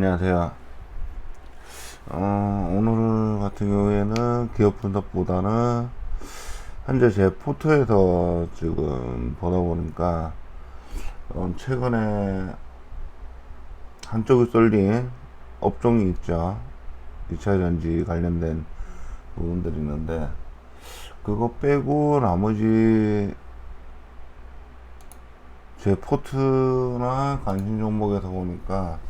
안녕하세요. 오늘 같은 경우에는 기업 분석보다는 현재 제 포트에서 지금 보다 보니까 최근에 한쪽이 쏠린 업종이 있죠. 2차전지 관련된 부분들이 있는데 그거 빼고 나머지 제 포트나 관심 종목에서 보니까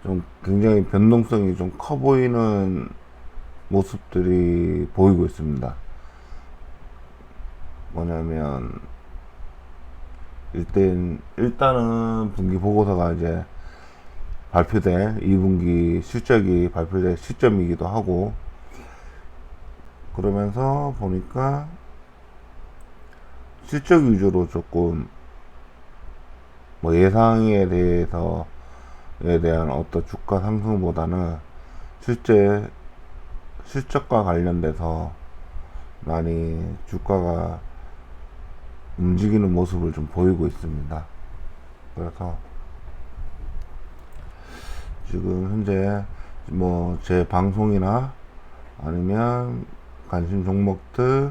좀 굉장히 변동성이 좀 커 보이는 모습들이 보이고 있습니다. 뭐냐면 일단은 분기 보고서가 이제 발표될 2분기 실적이 발표될 시점이기도 하고, 그러면서 보니까 실적 위주로 조금 뭐 예상에 대한 어떤 주가 상승보다는 실제 실적과 관련돼서 많이 주가가 움직이는 모습을 좀 보이고 있습니다. 그래서 지금 현재 뭐 제 방송이나 아니면 관심 종목들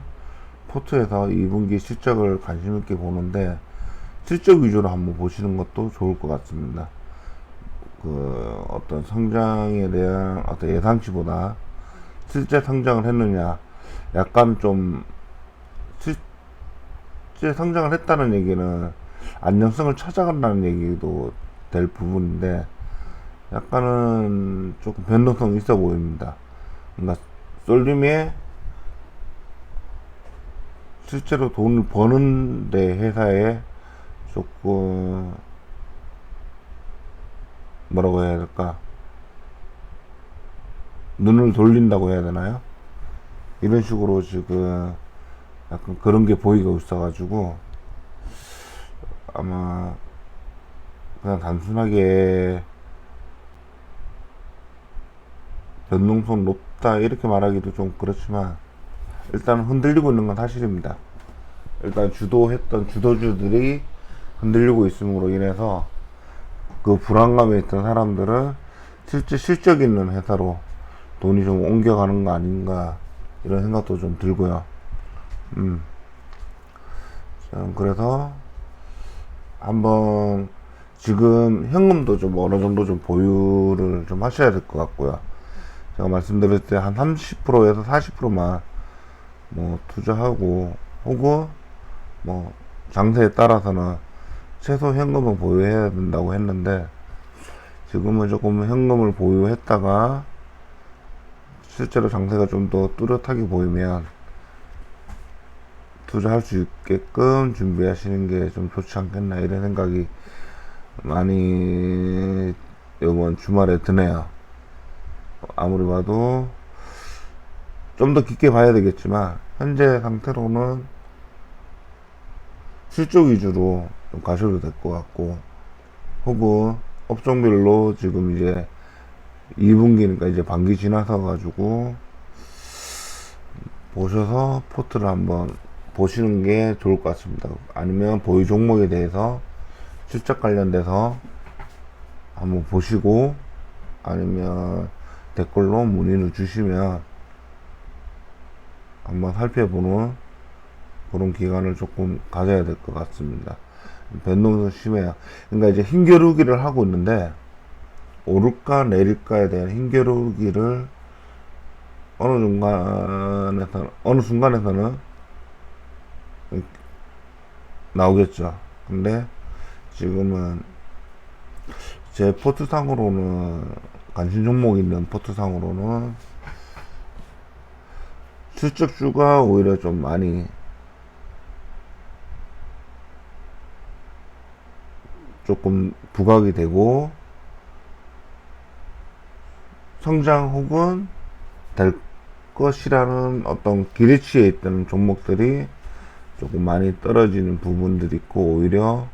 포트에서 2분기 실적을 관심 있게 보는데 실적 위주로 한번 보시는 것도 좋을 것 같습니다. 그 어떤 성장에 대한 어떤 예상치보다 실제 성장을 했느냐, 약간 좀 실제 성장을 했다는 얘기는 안정성을 찾아간다는 얘기도 될 부분인데, 약간은 조금 변동성이 있어 보입니다. 그러니까 쏠림에 실제로 돈을 버는데 회사에 조금 뭐라고 해야 될까, 눈을 돌린다고 해야 되나요? 이런 식으로 지금 약간 그런 게 보이고 있어가지고 아마 그냥 단순하게 변동성 높다 이렇게 말하기도 좀 그렇지만 일단 흔들리고 있는 건 사실입니다. 일단 주도했던 주도주들이 흔들리고 있음으로 인해서 그 불안감에 있던 사람들은 실제 실적 있는 회사로 돈이 좀 옮겨가는 거 아닌가 이런 생각도 좀 들고요. 그래서 한번 지금 현금도 좀 어느 정도 좀 보유를 좀 하셔야 될 것 같고요. 제가 말씀드릴 때 한 30%에서 40%만 뭐 투자하고, 혹은 뭐 장세에 따라서는 최소 현금은 보유해야 된다고 했는데, 지금은 조금 현금을 보유했다가 실제로 장세가 좀 더 뚜렷하게 보이면 투자할 수 있게끔 준비하시는 게 좀 좋지 않겠나 이런 생각이 많이 이번 주말에 드네요. 아무리 봐도 좀 더 깊게 봐야 되겠지만 현재 상태로는 실적 위주로 좀 가셔도 될 것 같고, 혹은 업종별로 지금 이제 2분기니까 이제 반기 지나서 가지고 보셔서 포트를 한번 보시는 게 좋을 것 같습니다. 아니면 보유 종목에 대해서 실적 관련돼서 한번 보시고, 아니면 댓글로 문의를 주시면 한번 살펴보는 그런 기간을 조금 가져야 될 것 같습니다. 변동성 심해요. 그러니까 이제 힘겨루기를 하고 있는데, 오를까 내릴까에 대한 힘겨루기를 어느 순간에서는 나오겠죠. 근데 지금은 제 포트상으로는, 관심 종목 있는 포트상으로는 실적주가 오히려 좀 많이 조금 부각이 되고, 성장 혹은 될 것이라는 어떤 기대치에 있던 종목들이 조금 많이 떨어지는 부분들이 있고, 오히려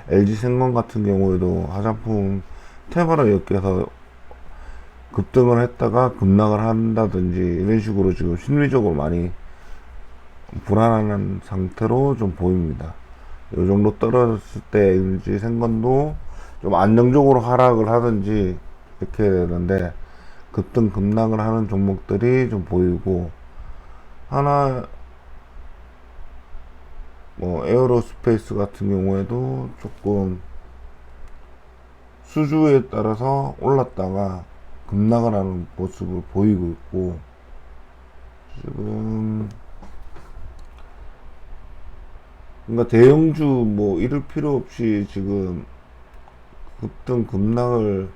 LG생명 같은 경우에도 화장품 테마로 엮여서 급등을 했다가 급락을 한다든지 이런 식으로 지금 심리적으로 많이 불안한 상태로 좀 보입니다. 이 정도 떨어졌을 때 LG생명도 좀 안정적으로 하락을 하든지 이렇게 되는데 급등 급락을 하는 종목들이 좀 보이고, 하나 뭐 에어로스페이스 같은 경우에도 조금 수주에 따라서 올랐다가 급락을 하는 모습을 보이고 있고, 지금 그러니까 대형주 뭐 이럴 필요 없이 지금 급등 급락을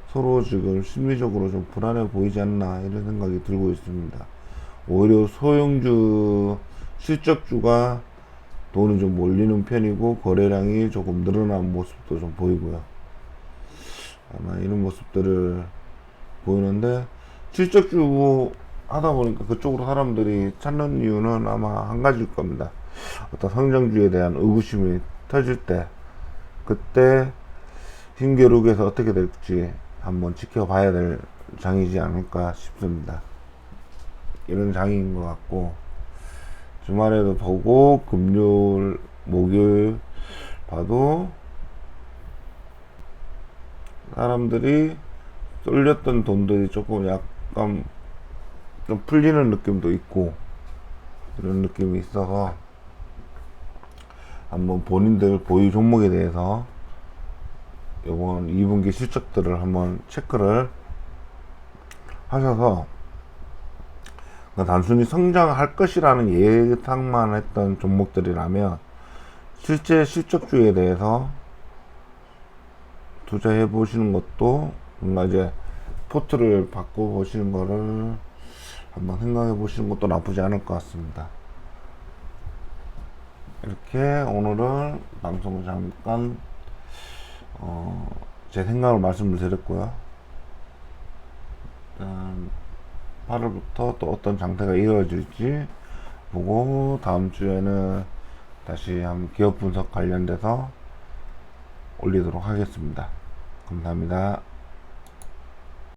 서로 지금 심리적으로 좀 불안해 보이지 않나 이런 생각이 들고 있습니다. 오히려 소형주 실적주가 돈이 좀 몰리는 편이고 거래량이 조금 늘어난 모습도 좀 보이고요. 아마 이런 모습들을 보이는데, 실적주 하다 보니까 그쪽으로 사람들이 찾는 이유는 아마 한 가지일 겁니다. 어떤 성장주에 대한 의구심이 터질 때, 그때 힘겨루기에서 어떻게 될지 한번 지켜봐야 될 장이지 않을까 싶습니다. 이런 장인 것 같고, 주말에도 보고 금요일 목요일 봐도 사람들이 쏠렸던 돈들이 조금 약간 좀 풀리는 느낌도 있고 이런 느낌이 있어서 한번 본인들 보유 종목에 대해서 이번 2분기 실적들을 한번 체크를 하셔서, 단순히 성장할 것이라는 예상만 했던 종목들이라면 실제 실적주에 대해서 투자해 보시는 것도, 뭔가 이제 포트를 바꿔 보시는 거를 한번 생각해 보시는 것도 나쁘지 않을 것 같습니다. 이렇게 오늘은 방송을 잠깐 제 생각을 말씀을 드렸고요. 일단 8월부터 또 어떤 장세가 이루어질지 보고, 다음 주에는 다시 한번 기업 분석 관련돼서 올리도록 하겠습니다. 감사합니다.